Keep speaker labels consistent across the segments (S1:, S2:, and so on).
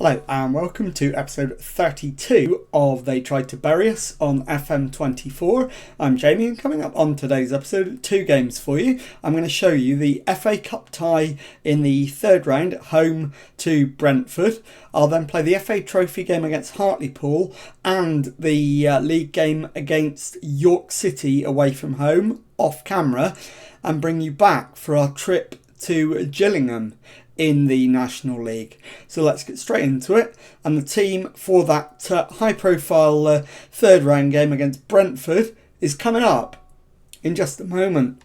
S1: Hello and welcome to episode 32 of They Tried to Bury Us on FM24. I'm Jamie, and coming up on today's episode, two games for you. I'm going to show you the FA Cup tie in the third round at home to Brentford. I'll then play the FA Trophy game against Hartlepool and the league game against York City away from home off camera, and bring you back for our trip to Gillingham in the National League. So let's get straight into it. And the team for that high-profile third round game against Brentford is coming up in just a moment.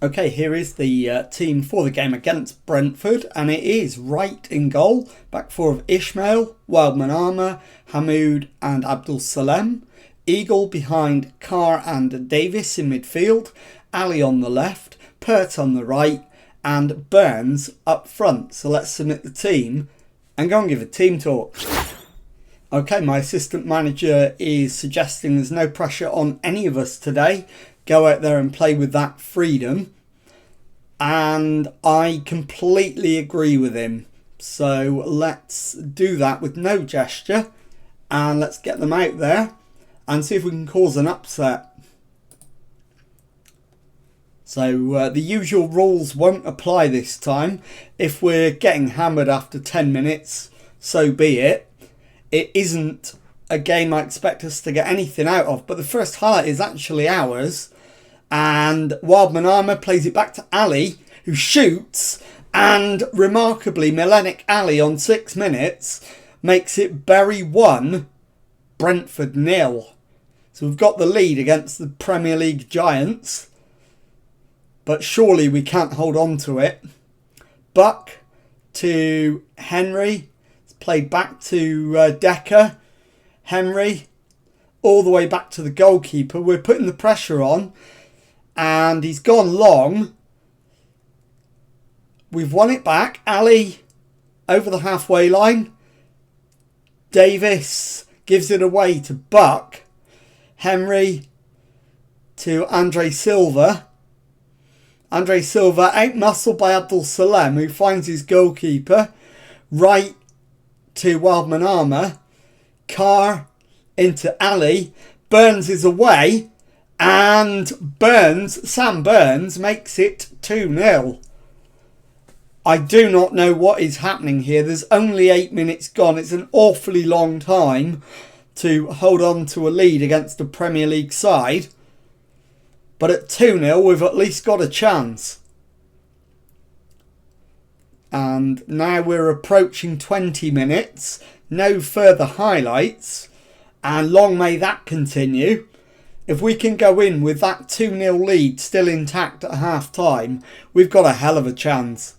S1: Okay, here is the team for the game against Brentford, and it is Wright in goal, back four of Ismail, Wildman Armour, Hamoud and Abdul Salem, Eagle behind Carr and Davis in midfield, Ali on the left, Pert on the right, and Burns up front. So let's submit the team and go and give a team talk. Okay, my assistant manager is suggesting there's no pressure on any of us today. Go out there and play with that freedom. And I completely agree with him. So let's do that with no gesture. And let's get them out there and see if we can cause an upset. So the usual rules won't apply this time. If we're getting hammered after 10 minutes, so be it. It isn't a game I expect us to get anything out of, but the first highlight is actually ours. And Wildman Armour plays it back to Ali, who shoots, and remarkably Milenic Ali on 6 minutes makes it Bury 1, Brentford 0. So we've got the lead against the Premier League giants, but surely we can't hold on to it. Buck to Henry. It's played back to Decker. Henry all the way back to the goalkeeper. We're putting the pressure on and he's gone long. We've won it back. Ali over the halfway line. Davis gives it away to Buck. Henry to Andre Silva. Andre Silva out-muscled by Abdul Salem, who finds his goalkeeper. Right to Wildman Armour. Carr into Ali. Burns is away. And Sam Burns makes it 2-0. I do not know what is happening here. There's only 8 minutes gone. It's an awfully long time to hold on to a lead against a Premier League side. But at 2-0, we've at least got a chance. And now we're approaching 20 minutes. No further highlights. And long may that continue. If we can go in with that 2-0 lead still intact at half-time, we've got a hell of a chance.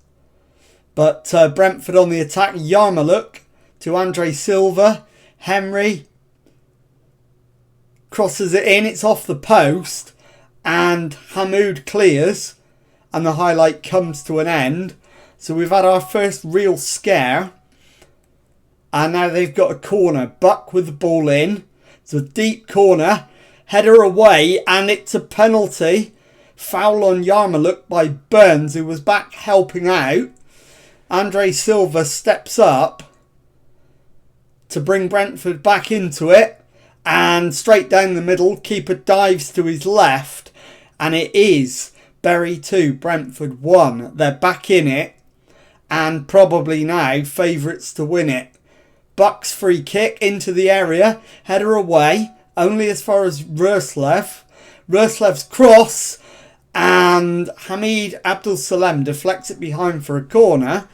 S1: But Brentford on the attack. Yarmouk to Andre Silva. Henry crosses it in. It's off the post. And Hamoud clears, and the highlight comes to an end. So we've had our first real scare, and now they've got a corner. Buck with the ball in. It's a deep corner, header away, and it's a penalty. Foul on Yarmouk by Burns, who was back helping out. Andre Silva steps up to bring Brentford back into it, and straight down the middle, keeper dives to his left. And it is Bury 2, Brentford 1. They're back in it. And probably now favourites to win it. Buck's free kick into the area. Header away. Only as far as Ruslev. Ruslev's cross. And Hamid Abdul Salem deflects it behind for a corner.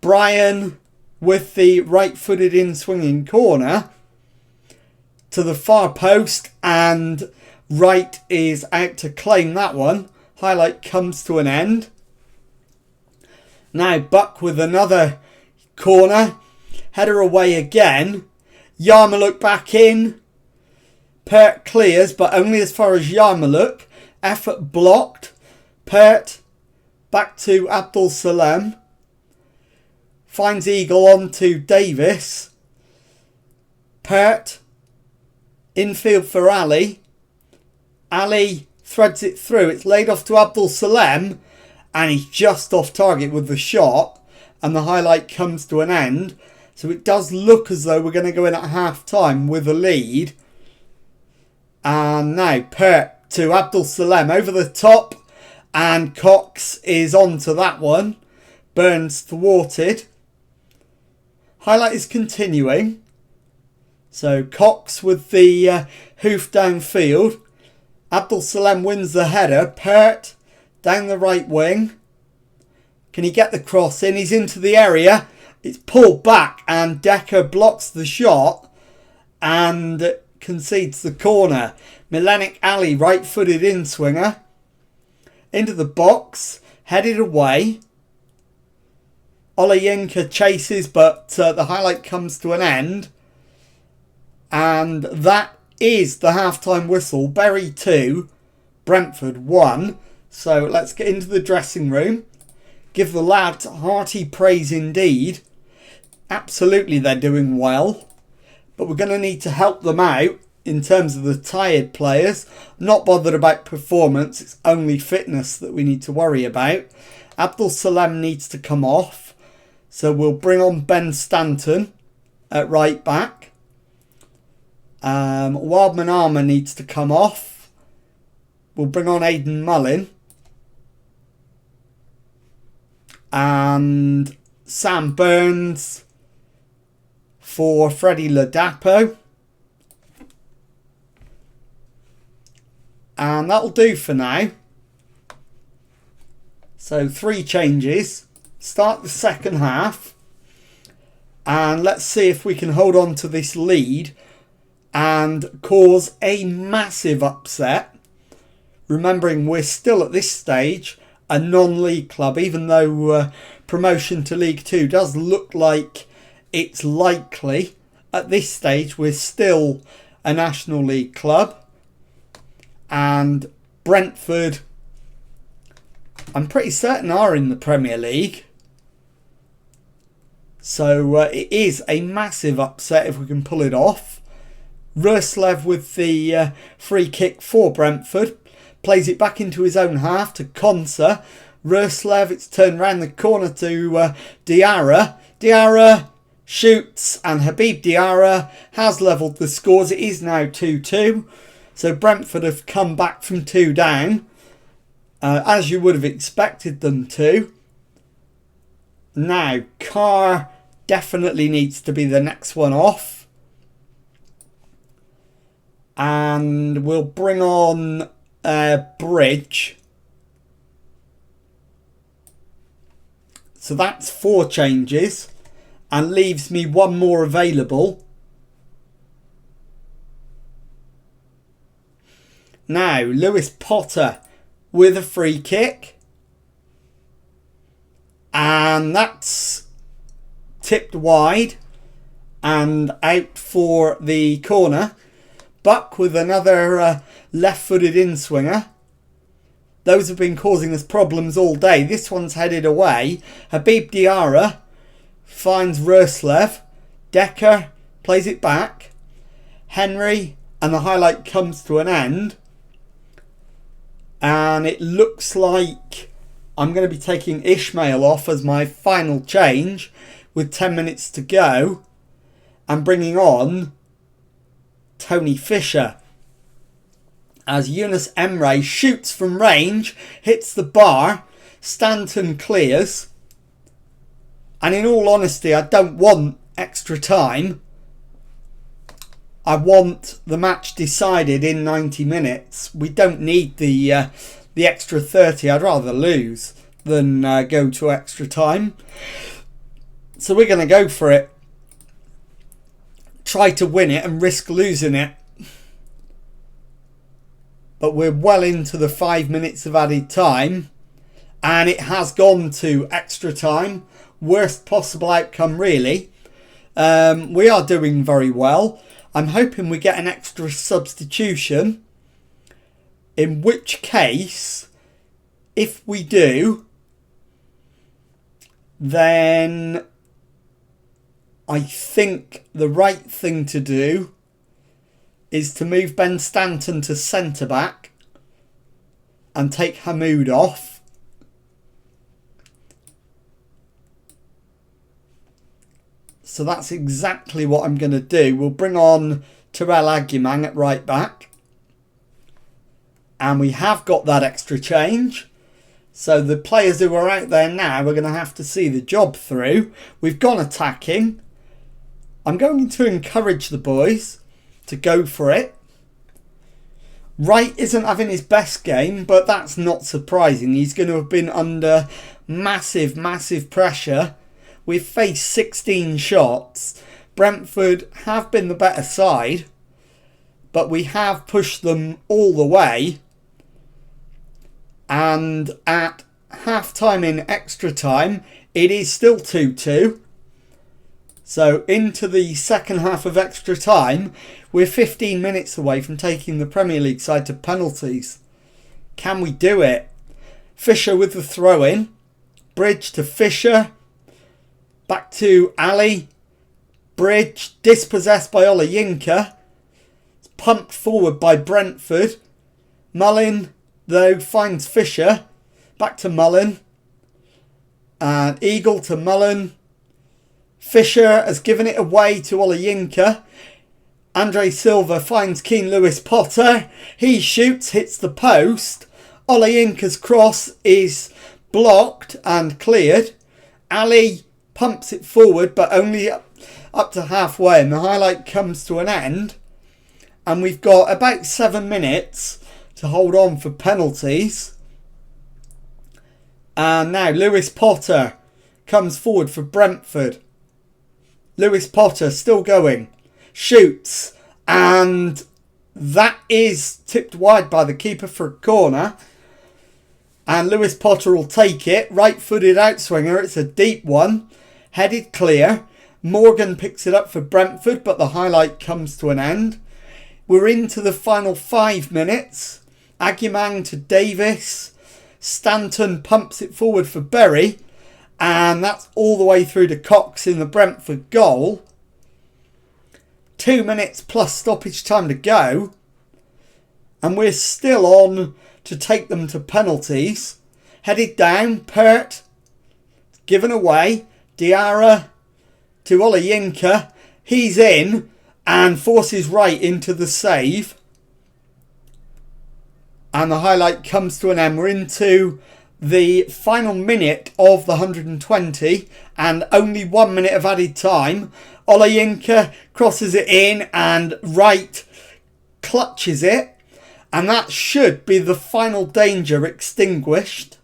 S1: Brian with the right-footed in-swinging corner to the far post, and Wright is out to claim that one. Highlight comes to an end. Now Buck with another corner. Header away again. Yarmouk back in. Pert clears, but only as far as Yarmouk. Effort blocked. Pert back to Abdul Salem. Finds Eagle on to Davis. Pert infield for Ali. Ali threads it through. It's laid off to Abdul Salem, and he's just off target with the shot. and the highlight comes to an end. So it does look as though we're going to go in at half time with a lead. And now Pert to Abdul Salem over the top, and Cox is on to that one. Burns thwarted. Highlight is continuing. So Cox with the hoof downfield. Abdul Salem wins the header. Pert down the right wing. Can he get the cross in? He's into the area. It's pulled back and Decker blocks the shot and concedes the corner. Milenik Ali, right-footed in-swinger. Into the box. Headed away. Olayinka chases, but the highlight comes to an end. And that is the half-time whistle. Bury 2, Brentford 1. So let's get into the dressing room. Give the lads hearty praise indeed. Absolutely, they're doing well. But we're going to need to help them out in terms of the tired players. Not bothered about performance. It's only fitness that we need to worry about. Abdul Salem needs to come off. So we'll bring on Ben Stanton at right back. Wildman Armour needs to come off. We'll bring on Aidan Mullin. And Sam Burns for Freddie Ladapo. And that'll do for now. So 3 changes. Start the second half. And let's see if we can hold on to this lead and cause a massive upset. Remembering we're still at this stage a non-league club, even though promotion to League 2 does look like it's likely. At this stage we're still a National League club. And Brentford, I'm pretty certain, are in the Premier League. So it is a massive upset if we can pull it off. Ruslev with the free kick for Brentford. Plays it back into his own half to Konsa. Ruslev, it's turned round the corner to Diarra. Diarra shoots and Habib Diarra has levelled the scores. It is now 2-2. So Brentford have come back from 2 down. As you would have expected them to. Now, Carr definitely needs to be the next one off. And we'll bring on Bridge. So that's 4 changes. And leaves me 1 more available. Now, Lewis Potter with a free kick. And that's tipped wide and out for the corner. Buck with another left-footed in-swinger. Those have been causing us problems all day. This one's headed away. Habib Diarra finds Ruslev. Decker plays it back. Henry, and the highlight comes to an end. And it looks like I'm going to be taking Ishmael off as my final change with 10 minutes to go. And bringing on Tony Fisher. As Yunus Emre shoots from range, hits the bar. Stanton clears. And in all honesty, I don't want extra time. I want the match decided in 90 minutes. We don't need the extra 30. I'd rather lose than go to extra time. So we're going to go for it. Try to win it and risk losing it. But we're well into the 5 minutes of added time. And it has gone to extra time. Worst possible outcome, really. We are doing very well. I'm hoping we get an extra substitution. In which case, if we do, then I think the right thing to do is to move Ben Stanton to centre-back and take Hamoud off. So that's exactly what I'm going to do. We'll bring on Terrell Agyemang at right back. And we have got that extra change. So the players who are out there now are going to have to see the job through. We've gone attacking. I'm going to encourage the boys to go for it. Wright isn't having his best game, but that's not surprising. He's going to have been under massive, massive pressure. We've faced 16 shots. Brentford have been the better side, but we have pushed them all the way. And at half-time in extra time, it is still 2-2. So into the second half of extra time, we're 15 minutes away from taking the Premier League side to penalties. Can we do it? Fisher with the throw-in. Bridge to Fisher. Back to Ali. Bridge dispossessed by Olayinka. It's pumped forward by Brentford. Mullin, though, finds Fisher. Back to Mullin. And Eagle to Mullin. Fisher has given it away to Olayinka. Andre Silva finds Keane Lewis Potter. He shoots, hits the post. Olayinka's cross is blocked and cleared. Ali pumps it forward, but only up to halfway, and the highlight comes to an end. And we've got about 7 minutes to hold on for penalties. And now Lewis Potter comes forward for Brentford. Lewis Potter still going. Shoots. And that is tipped wide by the keeper for a corner. And Lewis Potter will take it. Right-footed outswinger. It's a deep one. Headed clear. Morgan picks it up for Brentford, but the highlight comes to an end. We're into the final 5 minutes. Agyemang to Davis. Stanton pumps it forward for Berry. And that's all the way through to Cox in the Brentford goal. 2 minutes plus stoppage time to go. And we're still on to take them to penalties. Headed down, Pert. Given away. Diarra to Olayinka. He's in and forces Wright into the save. And the highlight comes to an end. We're into the final minute of the 120 and only 1 minute of added time. Olayinka crosses it in and Wright clutches it. And that should be the final danger extinguished.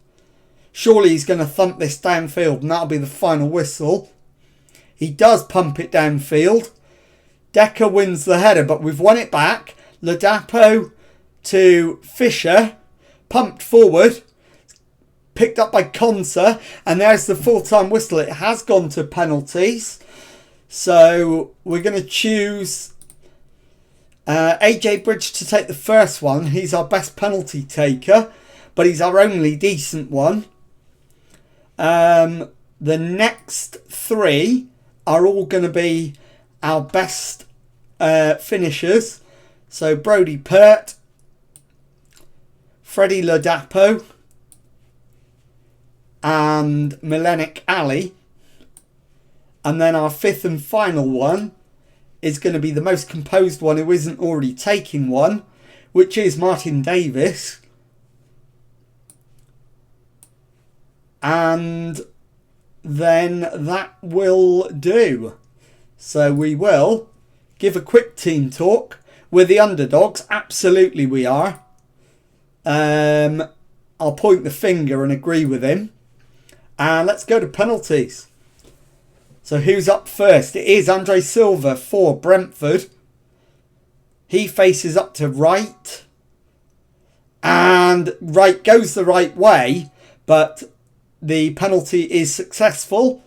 S1: Surely he's going to thump this downfield and that'll be the final whistle. He does pump it downfield. Decker wins the header, but we've won it back. Ladapo to Fisher. Pumped forward. Picked up by Konsa. And there's the full-time whistle. It has gone to penalties. So we're going to choose AJ Bridge to take the first one. He's our best penalty taker, but he's our only decent one. The next 3 are all going to be our best finishers. So Brody Pert, Freddie Ladapo, and Milenik Ali. And then our 5th and final one is going to be the most composed one who isn't already taking one, which is Martin Davis. And then that will do. So we will give a quick team talk. We're the underdogs. Absolutely we are. I'll point the finger and agree with him. And let's go to penalties. So who's up first? It is Andre Silva for Brentford. He faces up to Wright. And Wright goes the right way, but the penalty is successful.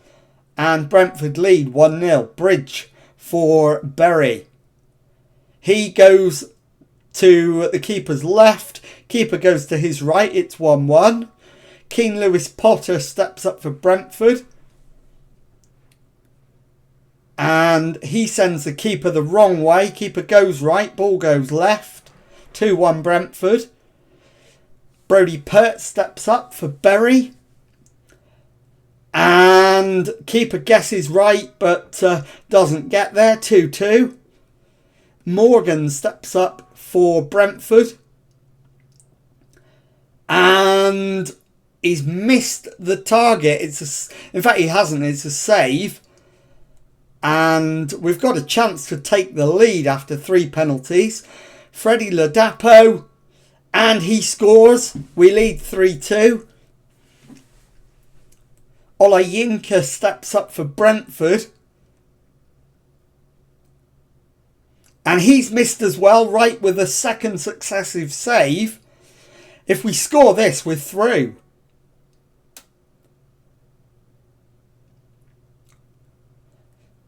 S1: And Brentford lead 1-0. Bridge for Berry. He goes to the keeper's left. Keeper goes to his right. It's 1-1. Keane Lewis Potter steps up for Brentford. And he sends the keeper the wrong way. Keeper goes right. Ball goes left. 2-1 Brentford. Brody Pert steps up for Berry. And And keeper guesses right, but doesn't get there. 2-2. Morgan steps up for Brentford. And he's missed the target. In fact, he hasn't. It's a save. And we've got a chance to take the lead after 3 penalties. Freddie Ladapo. And he scores. We lead 3-2. Olayinka steps up for Brentford. And he's missed as well, right, with a second successive save. If we score this, we're through.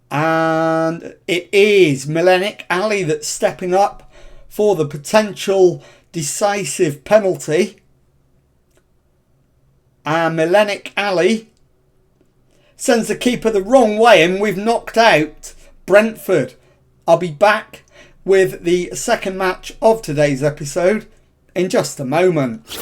S1: And it is Milenik Ali that's stepping up for the potential decisive penalty. And Milenik Ali sends the keeper the wrong way, and we've knocked out Brentford. I'll be back with the second match of today's episode in just a moment.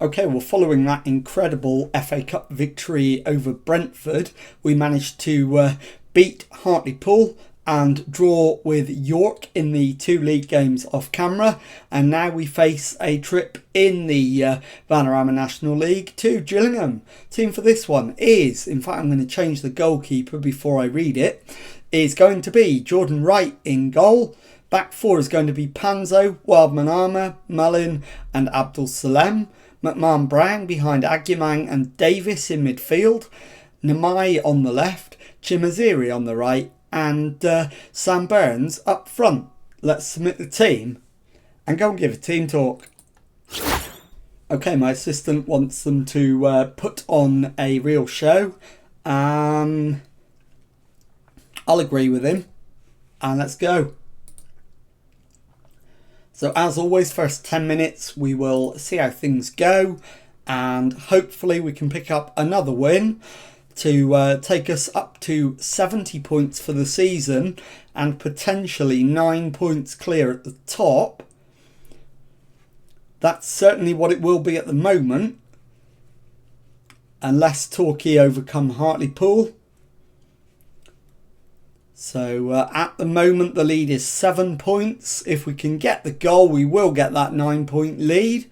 S1: Okay, well, following that incredible FA Cup victory over Brentford, we managed to beat Hartlepool and draw with York in the 2 league games off camera. And now we face a trip in the Vanarama National League to Gillingham. Team for this one is, in fact, I'm going to change the goalkeeper before I read it, is going to be Jordan Wright in goal. Back 4 is going to be Panzo, Wildman Armour, Mullin and Abdul Salem. McMahon Brown behind Agyemang and Davis in midfield. Namai on the left, Chimaziri on the right, and Sam Burns up front. Let's submit the team and go and give a team talk. Okay, my assistant wants them to put on a real show. I'll agree with him, and let's go. So as always, first 10 minutes we will see how things go, and hopefully we can pick up another win to take us up to 70 points for the season and potentially 9 points clear at the top. That's certainly what it will be at the moment, unless Torquay overcome Hartlepool. So at the moment the lead is 7 points. If we can get the goal, we will get that 9-point lead.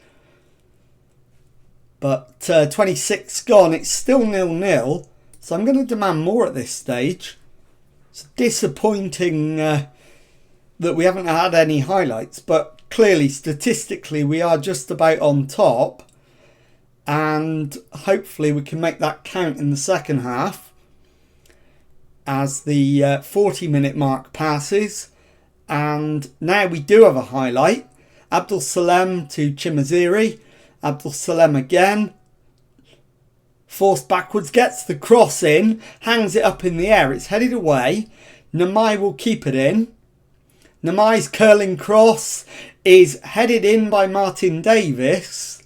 S1: But 26 gone, it's still 0-0. So I'm going to demand more at this stage. It's disappointing that we haven't had any highlights, but clearly statistically we are just about on top, and hopefully we can make that count in the second half as the 40-minute mark passes. And now we do have a highlight. Abdul Salem to Chimaziri. Abdul Salem again. Forced backwards, gets the cross in, hangs it up in the air, it's headed away. Namai will keep it in. Namai's curling cross is headed in by Martin Davis.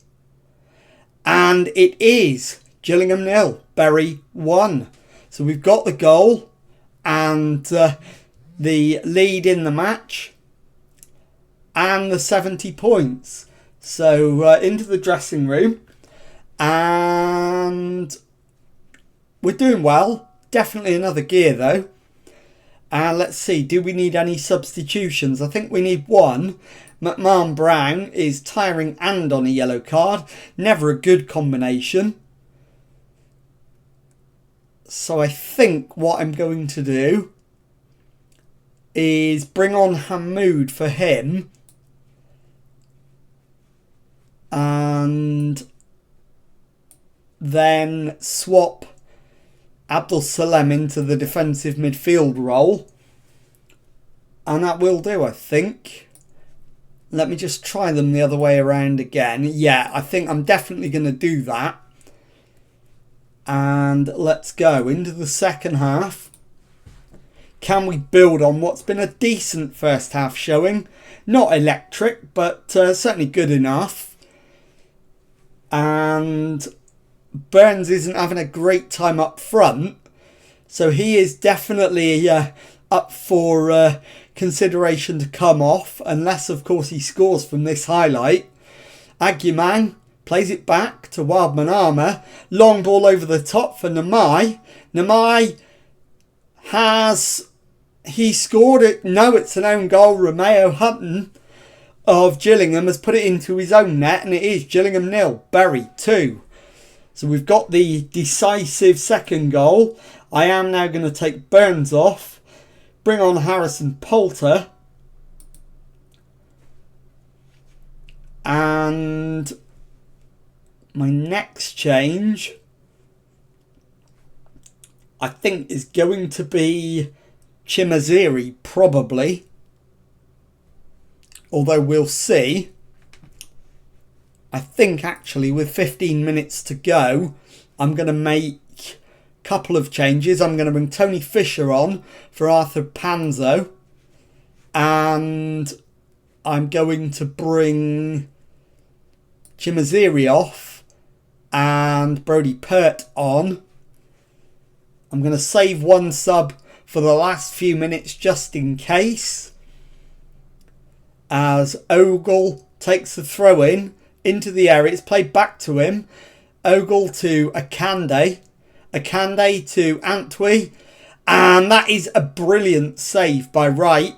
S1: And it is Gillingham 0, Bury 1. So we've got the goal and the lead in the match and the 70 points. So into the dressing room. And we're doing well. Definitely another gear though. And let's see, do we need any substitutions? I think we need one. McMahon Brown is tiring and on a yellow card. Never a good combination. So I think what I'm going to do is bring on Hamoud for him. And then swap Abdul Salem into the defensive midfield role. And that will do, I think. Let me just try them the other way around again. Yeah, I think I'm definitely going to do that. And let's go into the second half. Can we build on what's been a decent first half showing? Not electric, but certainly good enough. And Burns isn't having a great time up front, so he is definitely up for consideration to come off, unless of course he scores from this highlight. Agyemang Plays it back to Wildman Armour. Long ball over the top for Namai. Namai he scored it? No, it's an own goal. Romeo Hutton of Gillingham has put it into his own net, and it is Gillingham 0, Bury 2. So we've got the decisive second goal. I am now going to take Burns off, bring on Harrison Poulter, and my next change I think is going to be Chimaziri, probably. Although we'll see. I think actually with 15 minutes to go, I'm going to make a couple of changes. I'm going to bring Tony Fisher on for Arthur Panzo. And I'm going to bring Chimaziri off and Brody Pert on. I'm going to save one sub for the last few minutes just in case, as Ogle takes the throw in into the area. It's played back to him. Ogle to Akande. Akande to Antwi. And that is a brilliant save by Wright.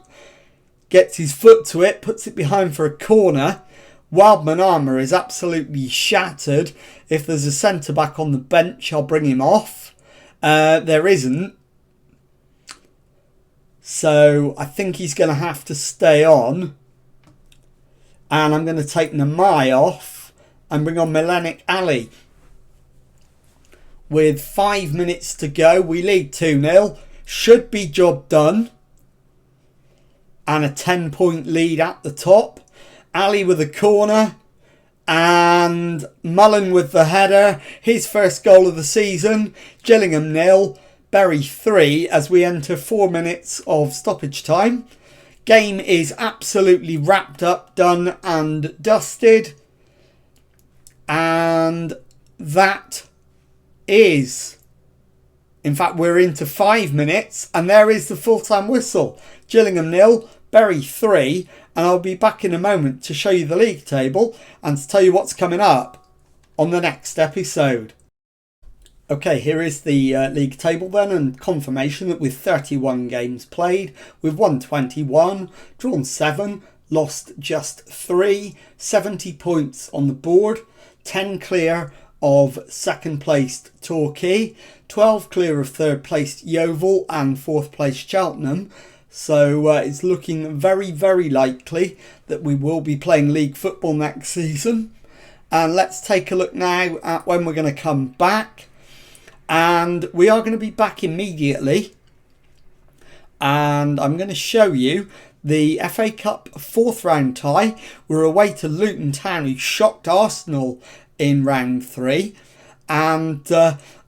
S1: Gets his foot to it, puts it behind for a corner. Wildman Armour is absolutely shattered. If there's a centre-back on the bench, I'll bring him off. There isn't. So I think he's going to have to stay on. And I'm going to take Namai off and bring on Milenik Ali. With 5 minutes to go, we lead 2-0. Should be job done. And a 10-point lead at the top. Ali with a corner. And Mullen with the header. His first goal of the season. Gillingham 0. Bury 3 as we enter 4 minutes of stoppage time. Game is absolutely wrapped up, done and dusted. And that is... In fact, we're into 5 minutes. And there is the full-time whistle. Gillingham 0, Bury 3. And I'll be back in a moment to show you the league table and to tell you what's coming up on the next episode. Okay, here is the league table then, and confirmation that with 31 games played, we've won 21, drawn 7, lost just 3, 70 points on the board, 10 clear of second placed Torquay, 12 clear of third placed Yeovil and fourth placed Cheltenham. So it's looking very, very likely that we will be playing league football next season. And let's take a look now at when we're going to come back. And we are going to be back immediately. And I'm going to show you the FA Cup 4th round tie. We're away to Luton Town, who shocked Arsenal in round 3. And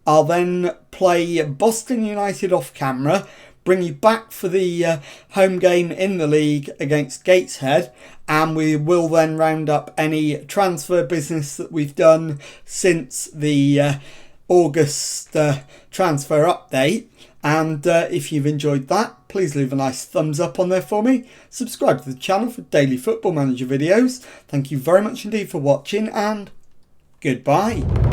S1: I'll then play Boston United off camera. Bring you back for the home game in the league against Gateshead. And we will then round up any transfer business that we've done since the... August transfer update. And if you've enjoyed that, please leave a nice thumbs up on there for me. Subscribe to the channel for daily Football Manager videos. Thank you very much indeed for watching, and goodbye.